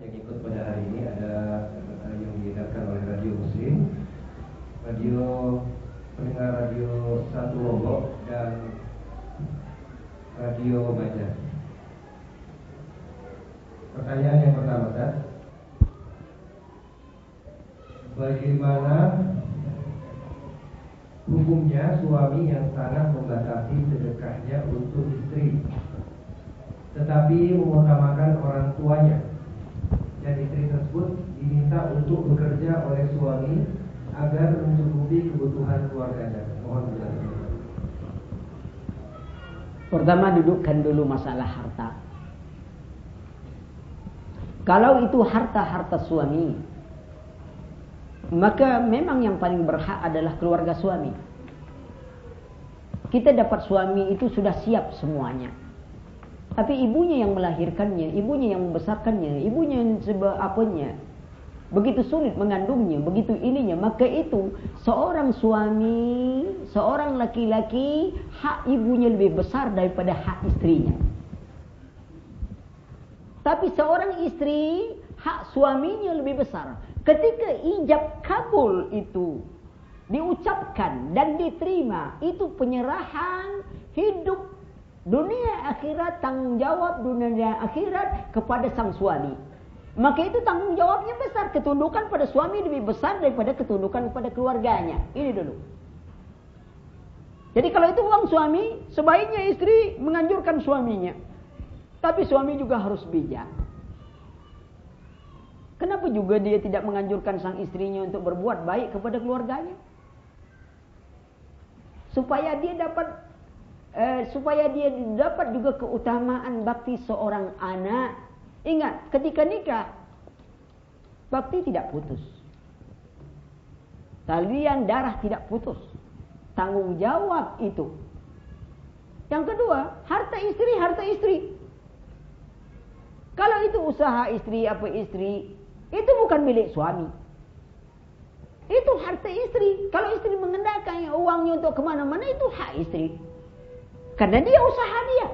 yang ikut pada hari ini ada yang diadakan oleh Radio Muslim, pendengar Radio Satu Lombok dan Radio Banjar. Pertanyaan yang pertama, Ustaz. Bagaimana hukumnya suami yang sangat membatasi sedekahnya untuk istri, tetapi mengutamakan orang tuanya, dan istri tersebut diminta untuk bekerja oleh suami agar mencukupi kebutuhan keluarganya? Mohon penjelasan. Pertama, dudukkan dulu masalah harta. Kalau itu harta suami, maka memang yang paling berhak adalah keluarga suami. Kita dapat suami itu sudah siap semuanya. Tapi ibunya yang melahirkannya, ibunya yang membesarkannya, ibunya yang apanya, begitu sulit mengandungnya, begitu ininya, maka itu seorang suami, seorang laki-laki, hak ibunya lebih besar daripada hak istrinya. Tapi seorang istri, hak suaminya lebih besar. Ketika ijab kabul itu diucapkan dan diterima, itu penyerahan hidup dunia akhirat, tanggung jawab dunia akhirat kepada sang suami. Maka itu tanggung jawabnya besar. Ketundukan pada suami lebih besar daripada ketundukan kepada keluarganya. Ini dulu. Jadi kalau itu uang suami, sebaiknya istri menganjurkan suaminya. Tapi suami juga harus bijak. Kenapa juga dia tidak menganjurkan sang istrinya untuk berbuat baik kepada keluarganya? Supaya dia dapat juga keutamaan bakti seorang anak. Ingat, ketika nikah, bakti tidak putus. Talian darah tidak putus. Tanggung jawab itu. Yang kedua, harta istri. Kalau itu usaha istri, itu bukan milik suami. Itu harta istri. Kalau istri mengendalikan uangnya untuk kemana-mana, itu hak istri. Karena dia usaha dia.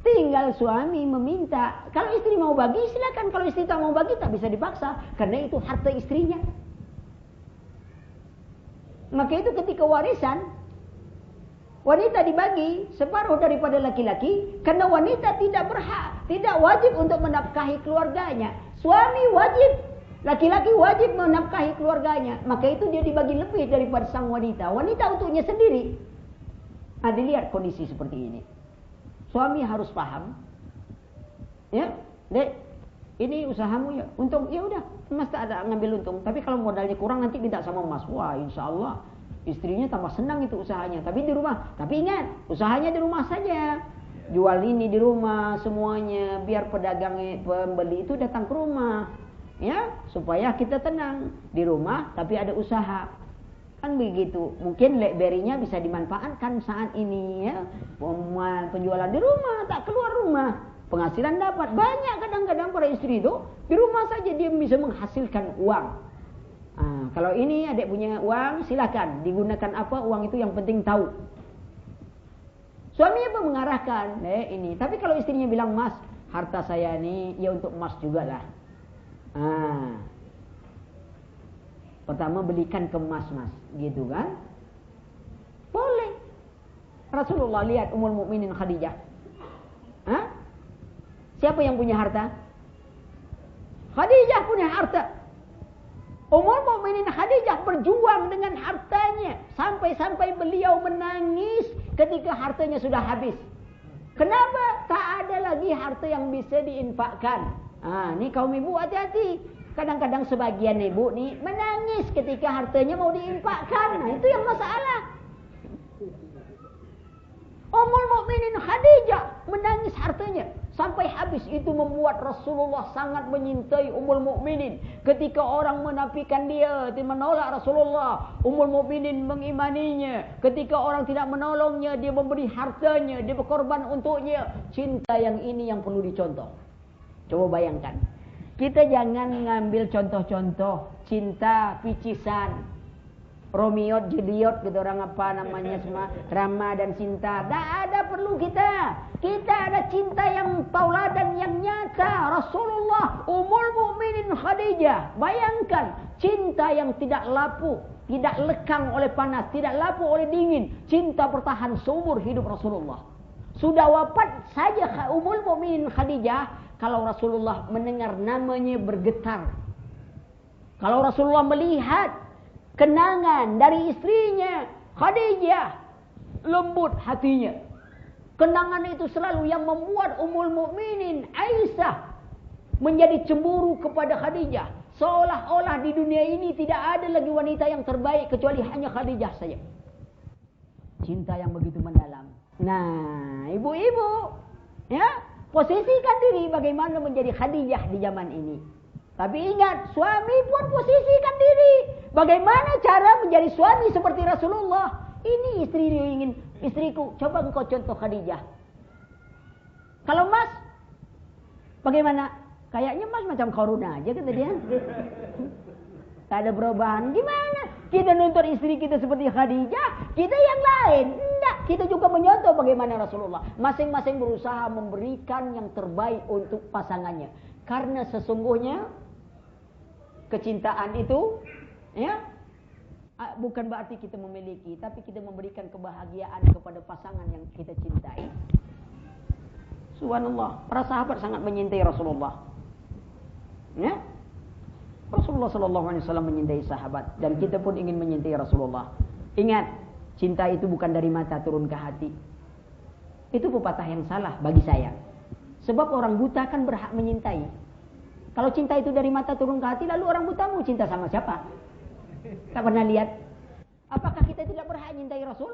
Tinggal suami meminta. Kalau istri mau bagi, silakan. Kalau istri tak mau bagi, tak bisa dipaksa. Karena itu harta istrinya. Maka itu ketika warisan, wanita dibagi separuh daripada laki-laki. Karena wanita tidak berhak, tidak wajib untuk menafkahi keluarganya. Suami wajib, laki-laki wajib menafkahi keluarganya. Maka itu dia dibagi lebih daripada sang wanita. Wanita untuknya sendiri. Nah, dilihat kondisi seperti ini. Suami harus paham. Ya, Dek, ini usahamu ya. Untung, ya udah, Mas tak ada ngambil untung. Tapi kalau modalnya kurang nanti minta sama Mas. Wah, insya Allah istrinya tambah senang itu usahanya. Tapi di rumah. Tapi ingat, usahanya di rumah saja. Jual ini di rumah semuanya. Biar pedagang, pembeli itu datang ke rumah. Ya, supaya kita tenang. Di rumah, tapi ada usaha. Kan begitu. Mungkin BlackBerry-nya bisa dimanfaatkan saat ini. Ya. Penjualan di rumah, tak keluar rumah. Penghasilan dapat. Banyak kadang-kadang para istri itu. Di rumah saja dia bisa menghasilkan uang. Nah, kalau ini adik punya uang, silakan digunakan apa uang itu yang penting tahu. Suami apa mengarahkan, ini. Tapi kalau istrinya bilang, Mas, harta saya ini ya untuk Mas juga lah. Nah, pertama belikan ke Mas, gitu kan? Boleh. Rasulullah lihat Ummul Mukminin Khadijah. Hah? Siapa yang punya harta? Khadijah punya harta. Ummul Mukminin Khadijah berjuang dengan hartanya. Sampai-sampai beliau menangis ketika hartanya sudah habis. Kenapa? Tak ada lagi harta yang bisa diinfakkan. Ini kaum ibu hati-hati. Kadang-kadang sebagian ibu nih menangis ketika hartanya mau diinfakkan. Nah, itu yang masalah. Ummul Mukminin Khadijah menangis hartanya sampai habis. Itu membuat Rasulullah sangat menyintai Ummul Mukminin. Ketika orang menafikan dia menolak Rasulullah, Ummul Mukminin mengimaninya. Ketika orang tidak menolongnya, dia memberi hartanya, dia berkorban untuknya. Cinta yang ini yang perlu dicontoh. Coba bayangkan, kita jangan ngambil contoh-contoh cinta picisan. Romeo, Juliet gitu orang apa namanya semua, Rama dan Sinta. Tak ada perlu kita. Kita ada cinta yang tauladan yang nyata. Rasulullah, Ummul Mukminin Khadijah. Bayangkan cinta yang tidak lapuk, tidak lekang oleh panas, tidak lapuk oleh dingin. Cinta bertahan seumur hidup Rasulullah. Sudah wafat saja Ummul Mukminin Khadijah, kalau Rasulullah mendengar namanya bergetar. Kalau Rasulullah melihat kenangan dari istrinya Khadijah, lembut hatinya. Kenangan itu selalu yang membuat Ummul Mukminin Aisyah menjadi cemburu kepada Khadijah. Seolah-olah di dunia ini tidak ada lagi wanita yang terbaik kecuali hanya Khadijah saja. Cinta yang begitu mendalam. Nah, ibu-ibu, ya, posisikan diri bagaimana menjadi Khadijah di zaman ini. Tapi ingat, suami pun posisikan diri. Bagaimana cara menjadi suami seperti Rasulullah? Ini istri dia ingin, istriku, coba engkau contoh Khadijah. Kalau Mas, bagaimana? Kayaknya Mas macam Koruna aja kata dia. Tak ada perubahan. Gimana? Kita nuntut istri kita seperti Khadijah, kita yang lain. Enggak, kita juga menyontoh bagaimana Rasulullah. Masing-masing berusaha memberikan yang terbaik untuk pasangannya. Karena sesungguhnya kecintaan itu, ya, bukan berarti kita memiliki, tapi kita memberikan kebahagiaan kepada pasangan yang kita cintai. Subhanallah, para sahabat sangat menyintai Rasulullah. Ya, Rasulullah SAW menyintai sahabat, dan kita pun ingin menyintai Rasulullah. Ingat, cinta itu bukan dari mata turun ke hati. Itu pepatah yang salah bagi saya. Sebab orang buta kan berhak menyintai. Kalau cinta itu dari mata turun ke hati, lalu orang buta mau cinta sama siapa? Tak pernah lihat. Apakah kita tidak berhak menyintai Rasul?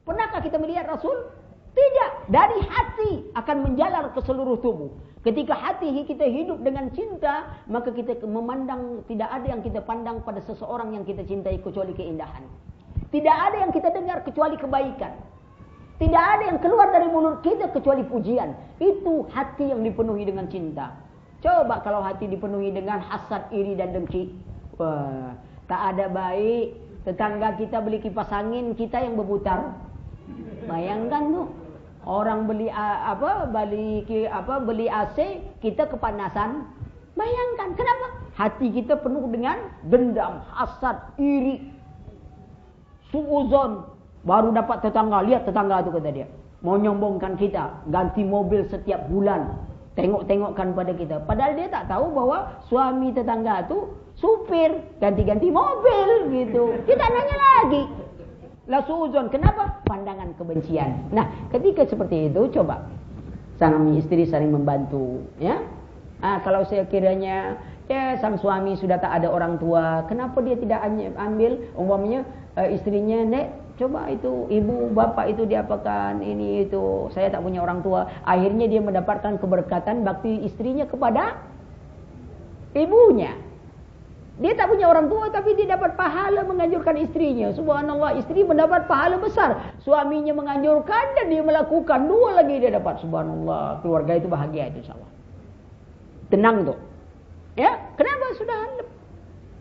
Pernahkah kita melihat Rasul? Tidak. Dari hati akan menjalar ke seluruh tubuh. Ketika hati kita hidup dengan cinta, maka kita memandang, tidak ada yang kita pandang pada seseorang yang kita cintai kecuali keindahan. Tidak ada yang kita dengar kecuali kebaikan. Tidak ada yang keluar dari mulut kita kecuali pujian. Itu hati yang dipenuhi dengan cinta. Coba kalau hati dipenuhi dengan hasad, iri dan dengki. Wah, tak ada baik. Tetangga kita beli kipas angin, kita yang berputar. Bayangkan tuh. Orang beli beli AC, kita kepanasan. Bayangkan, kenapa? Hati kita penuh dengan dendam, hasad, iri, suuzon. Baru dapat tetangga, lihat tetangga itu kata dia, mau nyombongkan kita, ganti mobil setiap bulan, tengok-tengokkan pada kita. Padahal dia tak tahu bahwa suami tetangga itu supir, ganti-ganti mobil gitu. Kita nanya lagi. La suuzon, kenapa? Pandangan kebencian. Nah, ketika seperti itu, coba sang istri saling membantu, ya. Kalau saya kiranya, ya, sang suami sudah tak ada orang tua, kenapa dia tidak ambil, umpamanya istrinya, Nek, coba itu ibu bapak itu diapakan, ini itu, saya tak punya orang tua. Akhirnya dia mendapatkan keberkatan bakti istrinya kepada ibunya. Dia tak punya orang tua, tapi dia dapat pahala menganjurkan istrinya. Subhanallah, istri mendapat pahala besar. Suaminya menganjurkan dan dia melakukan, dua lagi dia dapat. Subhanallah, keluarga itu bahagia, itu insyaAllah. Tenang tuh. Ya, kenapa sudah?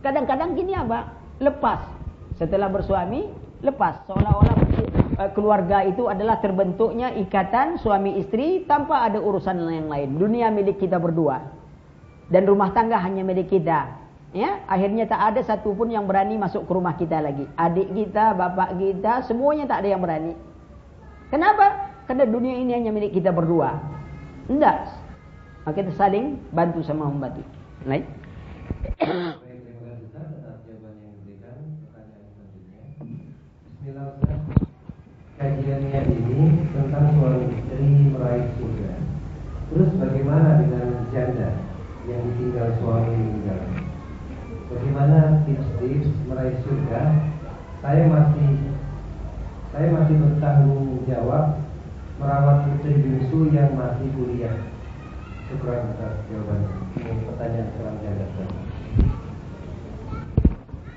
Kadang-kadang gini apa? Lepas. Setelah bersuami, lepas. Seolah-olah keluarga itu adalah terbentuknya ikatan suami istri tanpa ada urusan yang lain. Dunia milik kita berdua. Dan rumah tangga hanya milik kita. Ya, akhirnya tak ada satupun yang berani masuk ke rumah kita lagi. Adik kita, bapak kita, semuanya tak ada yang berani. Kenapa? Karena dunia ini hanya milik kita berdua. Enggak. Maka kita saling bantu sama membantu. Baik. Terima kasih Ustaz atas jawaban yang diberikan. Pertanyaan selanjutnya. Bismillah Ustaz. Kajiannya ini tentang suami istri meraih surga. Terus bagaimana dengan janda yang ditinggal suami meninggal? Bagaimana tips-tips meraih surga? Saya masih bertanggung jawab merawat putri bungsu yang masih kuliah. Syukran atas jawabannya. Ini pertanyaan seorang janda.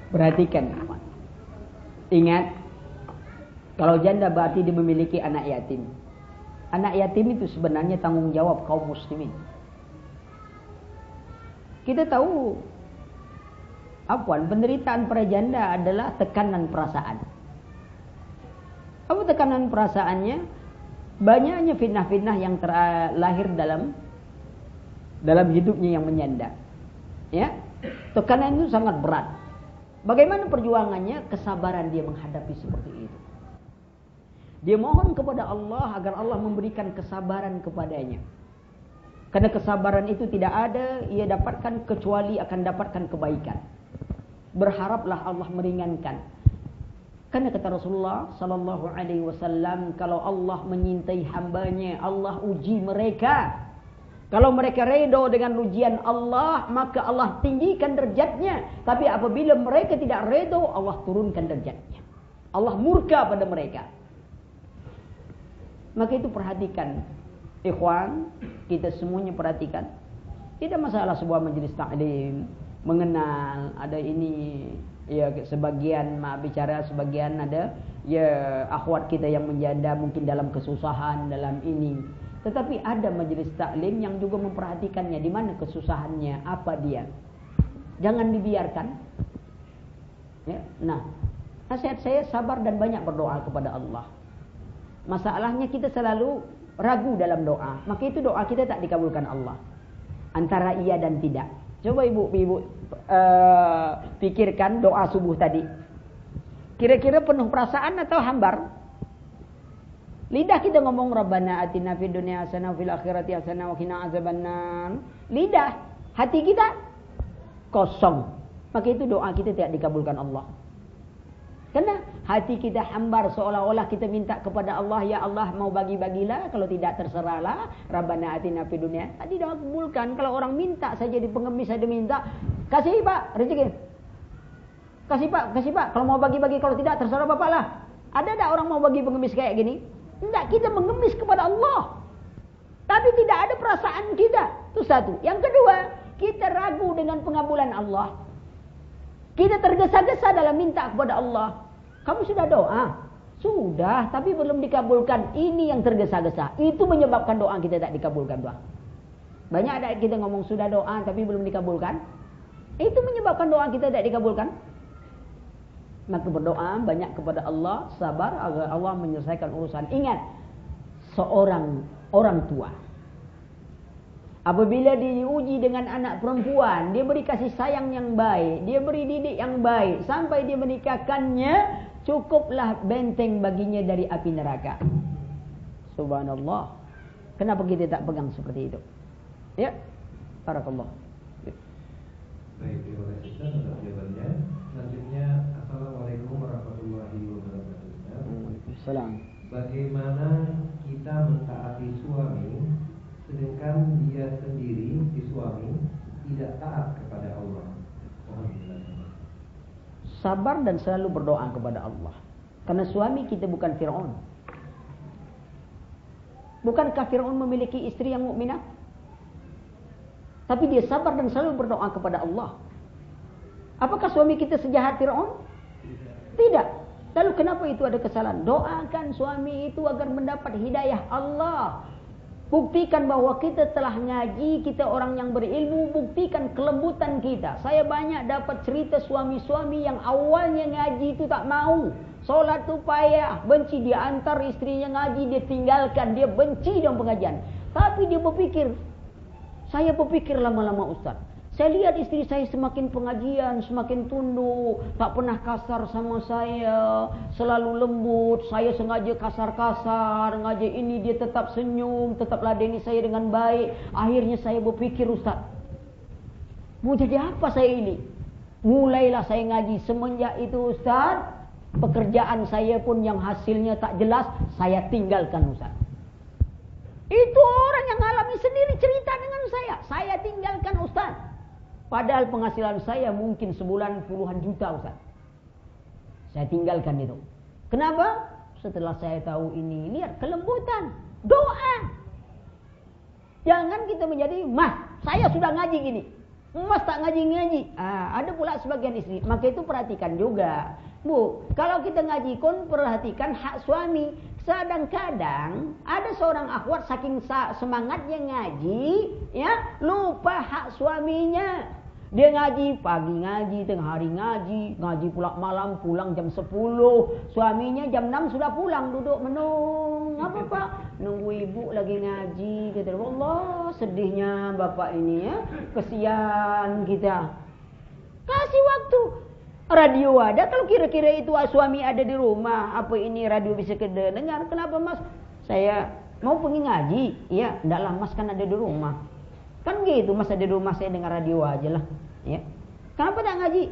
Perhatikan, ingat, kalau janda berarti dia memiliki anak yatim. Anak yatim itu sebenarnya tanggung jawab kaum muslimin. Kita tahu penderitaan para janda adalah tekanan perasaan. Apa tekanan perasaannya? Banyaknya fitnah-fitnah yang terlahir dalam hidupnya yang menjanda. Ya, tekanan itu sangat berat. Bagaimana perjuangannya? Kesabaran dia menghadapi seperti itu. Dia mohon kepada Allah agar Allah memberikan kesabaran kepadanya. Karena kesabaran itu tidak ada ia dapatkan kecuali akan dapatkan kebaikan. Berharaplah Allah meringankan. Karena kata Rasulullah sallallahu alaihi wasallam, kalau Allah menyintai hambanya, Allah uji mereka. Kalau mereka redha dengan ujian Allah, maka Allah tinggikan derajatnya. Tapi apabila mereka tidak redha, Allah turunkan derajatnya. Allah murka pada mereka. Maka itu perhatikan, ikhwan, kita semuanya perhatikan. Tidak masalah sebuah majelis taklim mengenal ada ini, ya sebagian bicara, sebagian ada ya akhwat kita yang menjanda mungkin dalam kesusahan dalam ini. Tetapi ada majelis taklim yang juga memperhatikannya, di mana kesusahannya, apa dia. Jangan dibiarkan. Ya, nah, nasihat saya sabar dan banyak berdoa kepada Allah. Masalahnya kita selalu ragu dalam doa, maka itu doa kita tak dikabulkan Allah. Antara iya dan tidak. Coba ibu pikirkan doa subuh tadi. Kira-kira penuh perasaan atau hambar? Lidah kita ngomong Rabbana atina fid dunya hasanah wa fil akhirati hasanah wa qina azabannar. Lidah, hati kita kosong. Maka itu doa kita tidak dikabulkan Allah. Karena hati kita hambar, seolah-olah kita minta kepada Allah, ya Allah mau bagi-bagilah, kalau tidak terserahlah. Rabbana atina fid dunya. Tadi dah kabulkan. Kalau orang minta saja di pengemis saja minta, kasih Pak rezeki. Kasih Pak. Kalau mau bagi-bagi, kalau tidak terserah Bapak lah. Ada tak orang mau bagi pengemis kayak gini? Tidak, kita mengemis kepada Allah. Tapi tidak ada perasaan kita. Itu satu. Yang kedua, kita ragu dengan pengabulan Allah. Kita tergesa-gesa dalam minta kepada Allah. Kamu sudah doa? Sudah, tapi belum dikabulkan. Ini yang tergesa-gesa. Itu menyebabkan doa kita tak dikabulkan, Bang. Banyak ada kita ngomong sudah doa tapi belum dikabulkan. Itu menyebabkan doa kita tak dikabulkan. Maka berdoa banyak kepada Allah, sabar agar Allah menyelesaikan urusan. Ingat, seorang orang tua apabila diuji dengan anak perempuan, dia beri kasih sayang yang baik, dia beri didik yang baik, sampai dia menikahkannya, cukuplah benteng baginya dari api neraka. Subhanallah. Kenapa kita tak pegang seperti itu? Ya, barakallah. Baik, terima kasih Ustaz atas jawabannya. Selanjutnya, Assalamualaikum warahmatullahi wabarakatuh. Waalaikumsalam. Bagaimana kita mentaati suami sedangkan dia sendiri, si suami, tidak taat kepada Allah? Mohon penjelasannya. Sabar dan selalu berdoa kepada Allah. Karena suami kita bukan Fir'aun. Bukankah Fir'aun memiliki istri yang mukminah? Tapi dia sabar dan selalu berdoa kepada Allah. Apakah suami kita sejahat Fir'aun? Tidak. Lalu kenapa itu ada kesalahan? Doakan suami itu agar mendapat hidayah Allah. Buktikan bahwa kita telah ngaji, kita orang yang berilmu, buktikan kelembutan kita. Saya banyak dapat cerita suami-suami yang awalnya ngaji itu tak mau. Solat tu payah, benci, dia antar istrinya ngaji, dia tinggalkan, dia benci dalam pengajian. Tapi dia berpikir, saya berpikir lama-lama Ustaz. Saya lihat istri saya semakin pengajian, semakin tunduk, tak pernah kasar sama saya, selalu lembut. Saya sengaja kasar-kasar, ngaji ini dia tetap senyum, tetap ladeni saya dengan baik. Akhirnya saya berpikir, Ustaz, mau jadi apa saya ini? Mulailah saya ngaji. Semenjak itu Ustaz, pekerjaan saya pun yang hasilnya tak jelas, saya tinggalkan Ustaz. Itu orang yang alami sendiri cerita dengan saya. Saya tinggalkan Ustaz. Padahal penghasilan saya mungkin sebulan puluhan juta Ustaz. Saya tinggalkan itu. Kenapa? Setelah saya tahu ini, lihat kelembutan, doa. Jangan kita menjadi, Mas, saya sudah ngaji gini, Mas tak ngaji-ngaji. Ada pula sebagian istri. Maka itu perhatikan juga, Bu, kalau kita ngaji kon perhatikan hak suami. Kadang-kadang ada seorang akhwat saking semangatnya ngaji, ya, lupa hak suaminya. Dia ngaji, pagi ngaji, tengah hari ngaji, ngaji pula malam, pulang jam 10. Suaminya jam 6 sudah pulang, duduk menung. Apa Pak? Nunggu ibu lagi ngaji. Kata Allah, sedihnya bapak ini ya. Kesian kita. Kasih waktu. Radio ada, kalau kira-kira itu suami ada di rumah, apa ini radio bisa kedengar? Kenapa Mas? Saya mau pergi ngaji. Iya, ndaklah Mas kan ada di rumah. Kan gitu, Mas ada di rumah, saya dengar radio aja lah. Ya. Kenapa tak ngaji?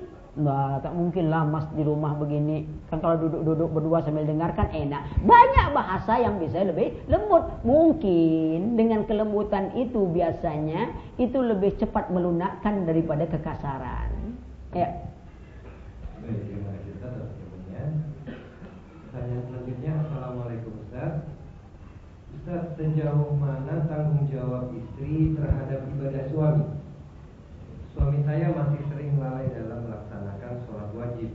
Nah, tak mungkin lah Mas di rumah begini. Kan kalau duduk-duduk berdua sambil dengarkan enak. Banyak bahasa yang bisa lebih lembut. Mungkin dengan kelembutan itu biasanya itu lebih cepat melunakkan daripada kekasaran. Ya. Baik, terima kasih Ustaz atas jawabannya. Pertanyaan selanjutnya, Assalamualaikum Ustaz. Ustaz, sejauh mana tanggung jawab istri terhadap ibadah suami? Suami saya masih sering lalai dalam melaksanakan sholat wajib.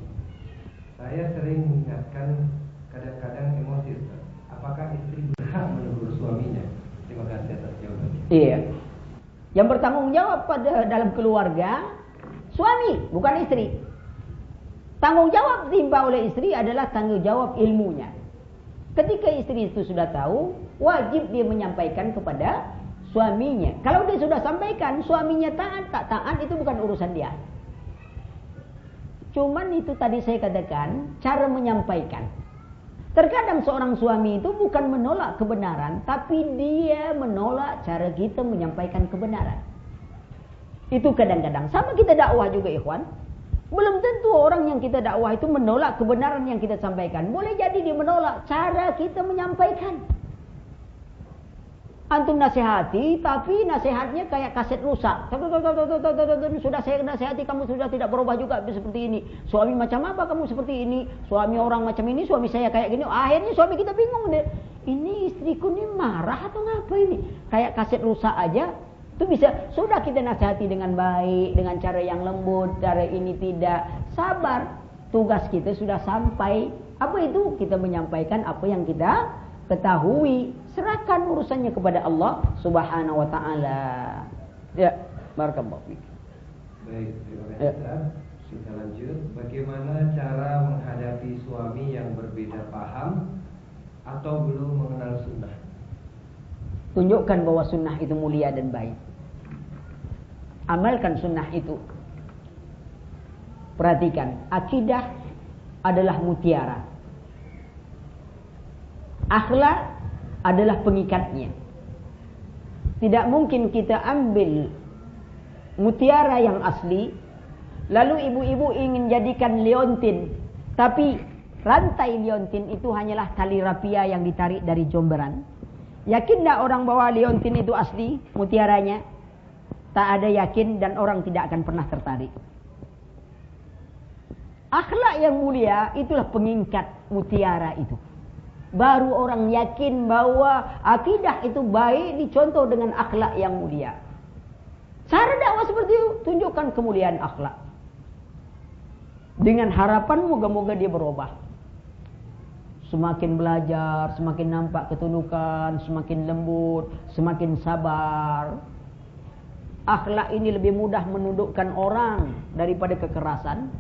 Saya sering mengingatkan, kadang-kadang emosi Ustaz. Apakah istri berhak menegur suaminya? Terima kasih atas jawabannya. Iya. Yang bertanggung jawab pada dalam keluarga suami, bukan istri. Tanggung jawab ditimpa oleh istri adalah tanggung jawab ilmunya. Ketika istri itu sudah tahu, wajib dia menyampaikan kepada suaminya. Kalau dia sudah sampaikan, suaminya taat tak taat itu bukan urusan dia. Cuman itu tadi saya katakan, cara menyampaikan. Terkadang seorang suami itu bukan menolak kebenaran, tapi dia menolak cara kita menyampaikan kebenaran. Itu kadang-kadang. Sama kita dakwah juga ikhwan. Belum tentu orang yang kita dakwah itu menolak kebenaran yang kita sampaikan. Boleh jadi dia menolak cara kita menyampaikan. Antum nasihati, tapi nasihatnya kayak kaset rusak. Sudah saya nasihati, kamu sudah tidak berubah juga seperti ini. Suami macam apa kamu seperti ini? Suami orang macam ini, suami saya kayak gini. Akhirnya suami kita bingung deh. Ini istriku ini marah atau ngapa ini? Kayak kaset rusak aja. Itu bisa, sudah kita nasihati dengan baik, dengan cara yang lembut, cara ini tidak. Sabar, tugas kita sudah sampai. Apa itu? Kita menyampaikan apa yang kita ketahui. Serahkan urusannya kepada Allah Subhanahu wa taala. Ya, barakallahu fiik. Baik, terima kasih Ustaz. Kita lanjut. Bagaimana cara menghadapi suami yang berbeda paham atau belum mengenal sunnah? Tunjukkan bahwa sunnah itu mulia dan baik. Amalkan sunnah itu. Perhatikan, akidah adalah mutiara. Akhlak adalah pengikatnya. Tidak mungkin kita ambil mutiara yang asli, lalu ibu-ibu ingin jadikan liontin, tapi rantai liontin itu hanyalah tali rapia yang ditarik dari jomberan. Yakin tak orang bahwa liontin itu asli mutiaranya? Tak ada yakin dan orang tidak akan pernah tertarik. Akhlak yang mulia itulah pengikat mutiara itu. Baru orang yakin bahwa akidah itu baik dicontoh dengan akhlak yang mulia. Cara dakwah seperti itu, tunjukkan kemuliaan akhlak. Dengan harapan moga-moga dia berubah. Semakin belajar, semakin nampak ketundukan, semakin lembut, semakin sabar. Akhlak ini lebih mudah menundukkan orang daripada kekerasan.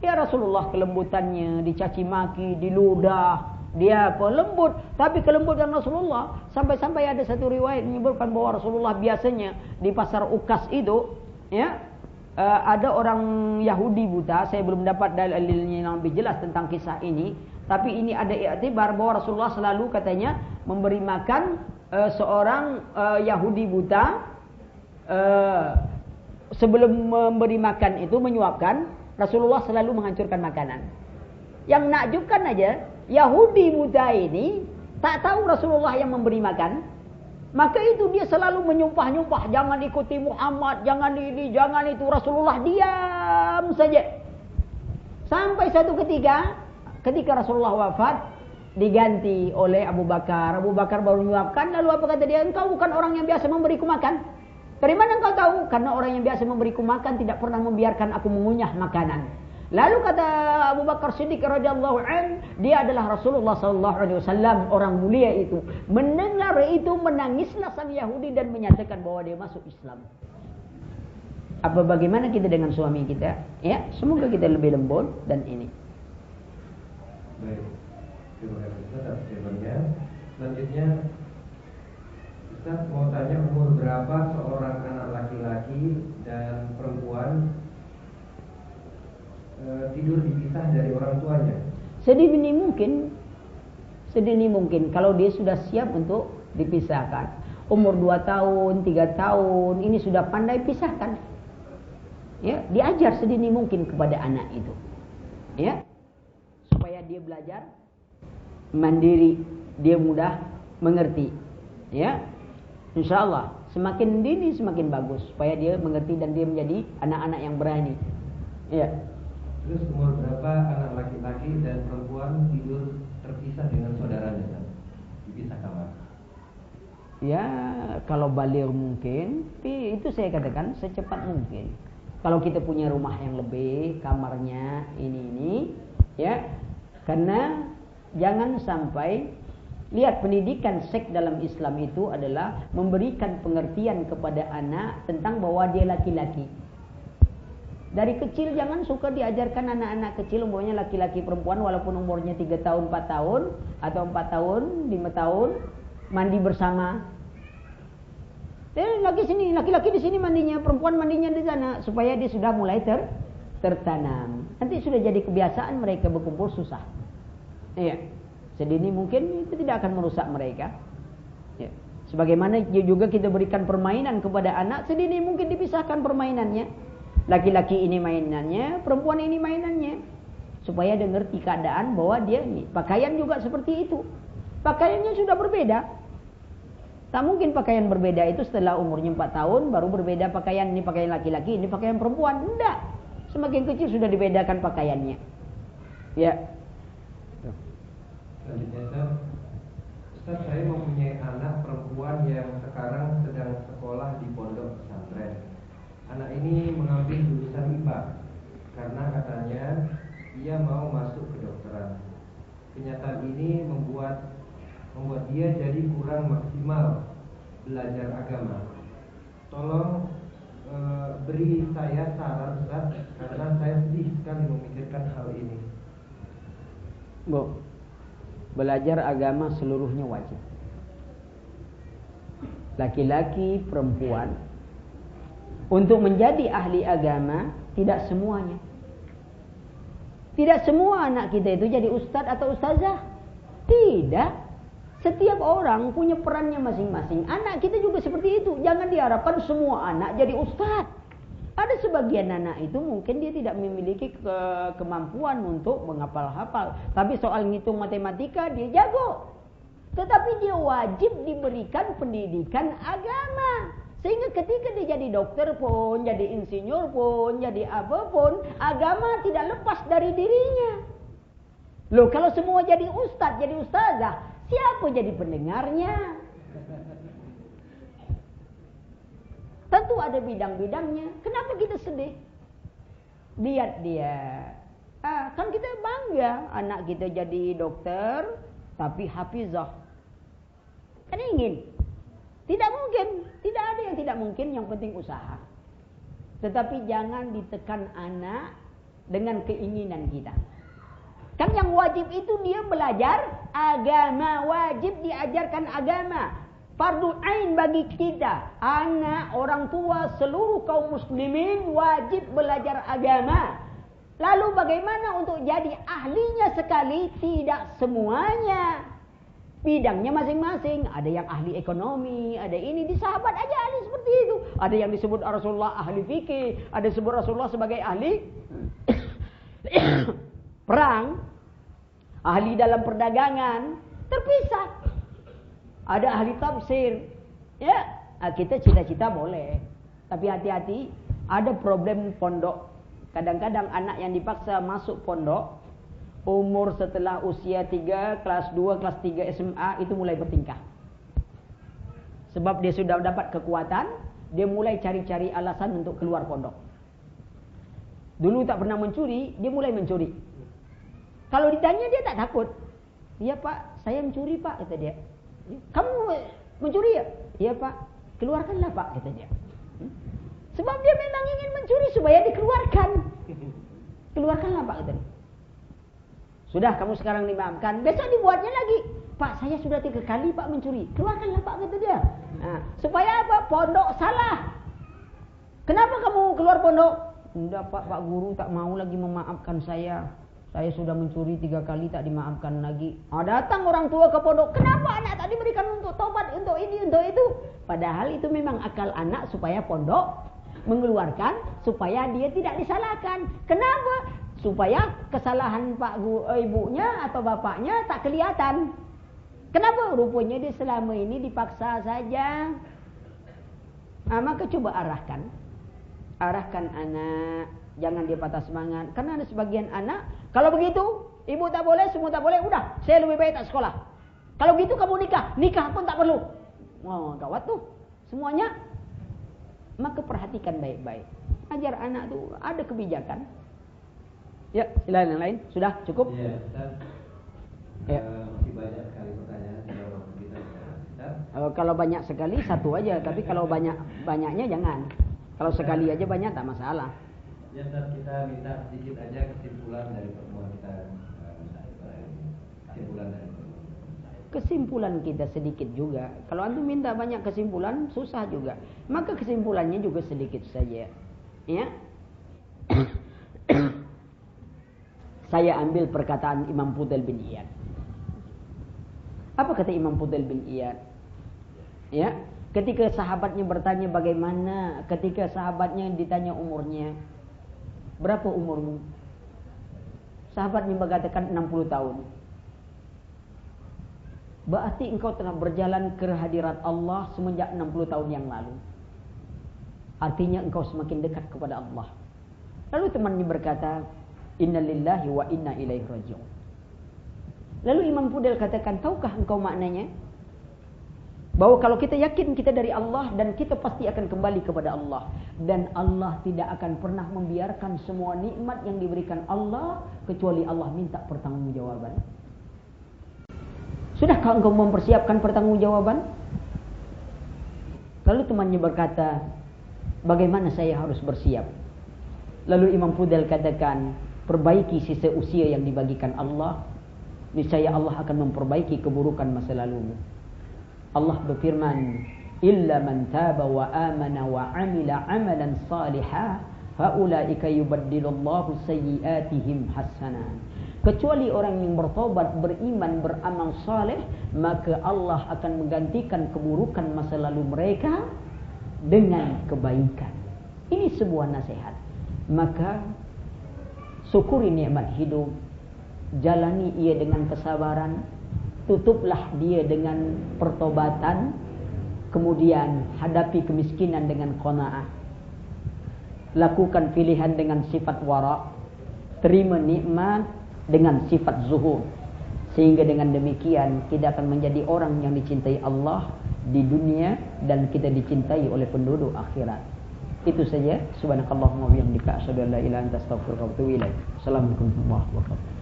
Ya Rasulullah kelembutannya, dicaci maki, diludah. Dia lembut, tapi kelembutan Rasulullah sampai-sampai ada satu riwayat menyebutkan bahwa Rasulullah biasanya di pasar Ukas itu, ya, ada orang Yahudi buta. Saya belum dapat dalilnya yang lebih jelas tentang kisah ini, tapi ini ada iktibar bahwa Rasulullah selalu katanya memberi makan seorang Yahudi buta. Sebelum memberi makan itu menyuapkan, Rasulullah selalu menghancurkan makanan. Yang nakjubkan aja, Yahudi buta ini tak tahu Rasulullah yang memberi makan. Maka itu dia selalu menyumpah-nyumpah, jangan ikuti Muhammad, jangan ini, jangan itu. Rasulullah diam saja. Sampai satu ketika Rasulullah wafat, diganti oleh Abu Bakar. Abu Bakar baru menyuapkan, lalu apa kata dia? Engkau bukan orang yang biasa memberiku makan. Dari mana engkau tahu? Karena orang yang biasa memberiku makan tidak pernah membiarkan aku mengunyah makanan. Lalu kata Abu Bakar Siddiq radhiyallahu an, dia adalah Rasulullah sallallahu alaihi wasallam, orang mulia itu. Mendengar itu menangislah sang Yahudi dan menyatakan bahwa dia masuk Islam. Apa bagaimana kita dengan suami kita? Ya, semoga kita lebih lembut dan ini. Baik, terima kasih Ustaz atas jawabannya. Selanjutnya, Ustaz mau tanya umur berapa seorang anak laki-laki dan perempuan tidur dipisah dari orang tuanya? Sedini mungkin kalau dia sudah siap untuk dipisahkan. Umur 2 tahun, 3 tahun, ini sudah pandai pisahkan. Ya, diajar sedini mungkin kepada anak itu. Ya. Supaya dia belajar mandiri, dia mudah mengerti. Ya. Insyaallah semakin dini semakin bagus supaya dia mengerti dan dia menjadi anak-anak yang berani. Ya. Terus umur berapa anak laki-laki dan perempuan tidur terpisah dengan saudaranya? Dipisah kamar. Ya, kalau baligh mungkin, tapi itu saya katakan secepat mungkin. Kalau kita punya rumah yang lebih, kamarnya ini, ya, karena jangan sampai lihat pendidikan seks dalam Islam itu adalah memberikan pengertian kepada anak tentang bahwa dia laki-laki. Dari kecil jangan suka diajarkan anak-anak kecil umurnya laki-laki perempuan walaupun umurnya 3 tahun, 4 tahun atau 4 tahun, 5 tahun mandi bersama. Laki-laki di sini mandinya, perempuan mandinya di sana supaya dia sudah mulai tertanam. Nanti sudah jadi kebiasaan mereka berkumpul susah. Iya. Sedini mungkin itu tidak akan merusak mereka. Ya. Sebagaimana juga kita berikan permainan kepada anak, sedini mungkin dipisahkan permainannya. Laki-laki ini mainannya, perempuan ini mainannya. Supaya dia ngerti keadaan bahwa dia ini. Pakaian juga seperti itu. Pakaiannya sudah berbeda. Tak mungkin pakaian berbeda itu setelah umurnya 4 tahun baru berbeda pakaian. Ini pakaian laki-laki, ini pakaian perempuan. Tidak. Semakin kecil sudah dibedakan pakaiannya. Ya. Selanjutnya, Ustaz, saya mempunyai anak perempuan yang sekarang sedang sekolah di pondok pesantren. Anak ini mengambil jurusan IPA karena katanya ia mau masuk kedokteran. Kenyataan ini membuat dia jadi kurang maksimal belajar agama. Tolong beri saya saran Ustaz, karena saya sedih sekali memikirkan hal ini. Bu, belajar agama seluruhnya wajib. Laki-laki, perempuan. Untuk menjadi ahli agama, tidak semuanya. Tidak semua anak kita itu jadi ustadz atau ustazah. Tidak. Setiap orang punya perannya masing-masing. Anak kita juga seperti itu. Jangan diharapkan semua anak jadi ustadz. Ada sebagian anak itu mungkin dia tidak memiliki kemampuan untuk menghafal-hafal. Tapi soal ngitung matematika dia jago. Tetapi dia wajib diberikan pendidikan agama. Sehingga ketika dia jadi dokter pun, jadi insinyur pun, jadi apapun, agama tidak lepas dari dirinya. Loh, kalau semua jadi ustadz, jadi ustazah, siapa jadi pendengarnya? Tentu ada bidang-bidangnya. Kenapa kita sedih? Lihat dia. Kan kita bangga anak kita jadi dokter, tapi hafizah. Kan ingin. Tidak mungkin. Tidak ada yang tidak mungkin, yang penting usaha. Tetapi jangan ditekan anak dengan keinginan kita. Kan yang wajib itu dia belajar agama. Wajib diajarkan agama. Fardu ain bagi kita. Anak, orang tua, seluruh kaum muslimin wajib belajar agama. Lalu bagaimana untuk jadi ahlinya sekali? Tidak semuanya. Bidangnya masing-masing. Ada yang ahli ekonomi, ada ini. Di sahabat aja ahli seperti itu. Ada yang disebut Rasulullah ahli fikih, ada disebut Rasulullah sebagai ahli perang, ahli dalam perdagangan. Terpisah. Ada ahli tafsir. Ya, kita cita-cita boleh. Tapi hati-hati, ada problem pondok. Kadang-kadang anak yang dipaksa masuk pondok, umur setelah usia 3, kelas 2, kelas 3 SMA itu mulai bertingkah. Sebab dia sudah dapat kekuatan, dia mulai cari-cari alasan untuk keluar pondok. Dulu tak pernah mencuri, dia mulai mencuri. Kalau ditanya dia tak takut. Iya Pak, saya mencuri Pak, kata dia. Kamu mencuri ya? Iya Pak, keluarkanlah Pak, kata dia. Sebab dia memang ingin mencuri supaya dikeluarkan. Keluarkanlah Pak kata dia. Sudah kamu sekarang dimaafkan, besok dibuatnya lagi. Pak, saya sudah 3 kali Pak mencuri. Keluarkanlah Pak kata dia. Nah, supaya apa? Pondok salah. Kenapa kamu keluar pondok? Enggak Pak guru tak mau lagi memaafkan saya. Saya sudah mencuri 3 kali tak dimaafkan lagi. Datang orang tua ke pondok. Kenapa anak tak diberikan untuk tobat, untuk ini, untuk itu? Padahal itu memang akal anak supaya pondok mengeluarkan, supaya dia tidak disalahkan. Kenapa? Supaya kesalahan ibunya atau bapaknya tak kelihatan. Kenapa? Rupanya dia selama ini dipaksa saja. Maka coba arahkan anak, jangan dia patah semangat. Karena ada sebagian anak, kalau begitu ibu tak boleh, semua tak boleh, udah saya lebih baik tak sekolah. Kalau gitu kamu nikah pun tak perlu. Oh, gawat tuh semuanya. Maka perhatikan baik-baik, ajar anak tuh ada kebijakan. Ya, silakan yang lain. Sudah cukup? Iya, Ustaz. Ya. Masih banyak sekali pertanyaan kita. Kalau banyak sekali satu aja, tapi kalau banyaknya jangan. Kalau sekali aja banyak tak masalah. Ya, Ustaz, kita minta sedikit aja kesimpulan dari pertemuan kita. Kesimpulan kita sedikit juga. Kalau antum minta banyak kesimpulan susah juga. Maka kesimpulannya juga sedikit saja. Ya. Saya ambil perkataan Imam Fudail bin Iyad. Apa kata Imam Fudail bin Iyad? Ya, ketika sahabatnya bertanya bagaimana, ketika sahabatnya ditanya umurnya, berapa umurmu? Sahabatnya mengatakan 60 tahun. Berarti engkau telah berjalan ke hadirat Allah semenjak 60 tahun yang lalu. Artinya engkau semakin dekat kepada Allah. Lalu temannya berkata, Inna lillahi wa inna ilaihi raji'un. Lalu Imam Fudail katakan, tahukah engkau maknanya? Bahwa kalau kita yakin kita dari Allah dan kita pasti akan kembali kepada Allah. Dan Allah tidak akan pernah membiarkan semua nikmat yang diberikan Allah kecuali Allah minta pertanggungjawaban. Sudahkah engkau mempersiapkan pertanggungjawaban? Lalu temannya berkata, bagaimana saya harus bersiap? Lalu Imam Fudail katakan, perbaiki sisa usia yang dibagikan Allah, niscaya Allah akan memperbaiki keburukan masa lalumu. Allah berfirman, illa man taba wa amana wa amila amalan salihah, haulaika yubaddilullahu sayyiatihim hasanat. Kecuali orang yang bertobat, beriman, beramal saleh, maka Allah akan menggantikan keburukan masa lalu mereka dengan kebaikan. Ini sebuah nasihat. Maka syukuri nikmat hidup, jalani ia dengan kesabaran, tutuplah dia dengan pertobatan, kemudian hadapi kemiskinan dengan qanaah. Lakukan pilihan dengan sifat wara, terima nikmat dengan sifat zuhud, sehingga dengan demikian kita akan menjadi orang yang dicintai Allah di dunia dan kita dicintai oleh penduduk akhirat. Itu saja. Subhanakallahumma wa bihamdika asyhadu an la ilaha illa anta astaghfiruka wa atubu ilaik. Assalamualaikum warahmatullahi wabarakatuh.